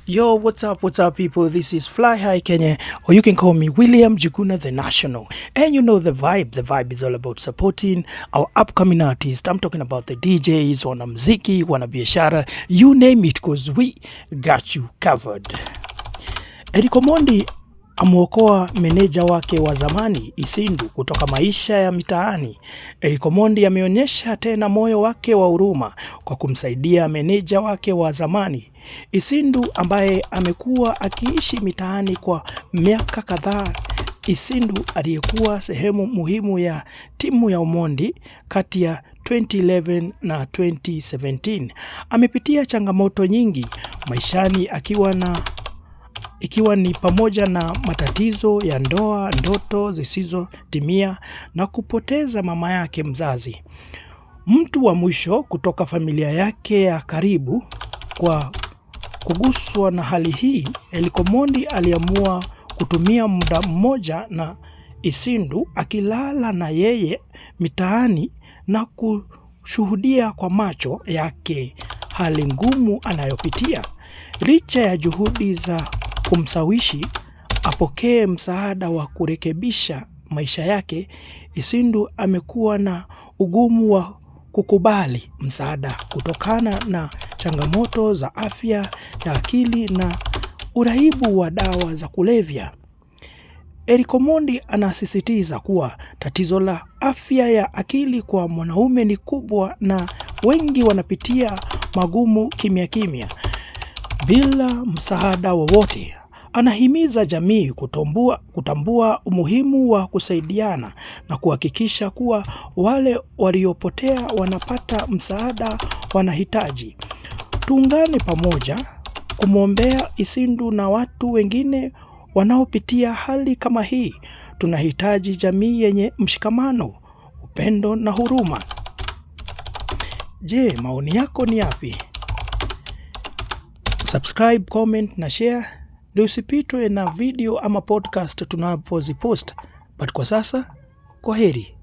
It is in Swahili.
Yo, what's up people? This is Fly High Kenya, or you can call me William Juguna the National. And you know the vibe is all about supporting our upcoming artists. I'm talking about the DJs, wanamuziki, wanabiashara, you name it, because we got you covered. Eric Omondi amuokoa meneja wake wa zamani Isindu kutoka maisha ya mitaani. Eric Omondi ameonyesha tena moyo wake wa huruma kwa kumsaidia meneja wake wa zamani Isindu ambaye amekuwa akiishi mitaani kwa miaka kadhaa. Isindu aliyekuwa sehemu muhimu ya timu ya Omondi kati ya 2011 na 2017 amepitia changamoto nyingi maishani ikiwa ni pamoja na matatizo ya ndoa, ndoto zisizotimia na kupoteza mama yake mzazi. Mtu wa mwisho kutoka familia yake ya karibu kwa kuguswa na hali hii, Eric Omondi aliamua kutumia muda mmoja na Isindu akilala na yeye mitaani na kushuhudia kwa macho yake hali ngumu anayopitia. Licha ya juhudi za kumsawishi apokee msaada wa kurekebisha maisha yake, Isindu amekuwa na ugumu wa kukubali msaada kutokana na changamoto za afya ya akili na uraibu wa dawa za kulevya. Eric Omondi anasisitiza kuwa tatizo la afya ya akili kwa mwanaume ni kubwa na wengi wanapitia magumu kimya bila msaada wowote. Anahimiza jamii kutambua umuhimu wa kusaidiana na kuhakikisha kuwa wale waliopotea wanapata msaada wanahitaji. Tuungane pamoja kumwombea Isindu na watu wengine wanaopitia hali kama hii. Tunahitaji jamii yenye mshikamano, upendo na huruma. Je, maoni yako ni yapi? Subscribe, comment na share ndio usipitwe na video ama podcast tunapozipost. But kwa sasa, kwaheri.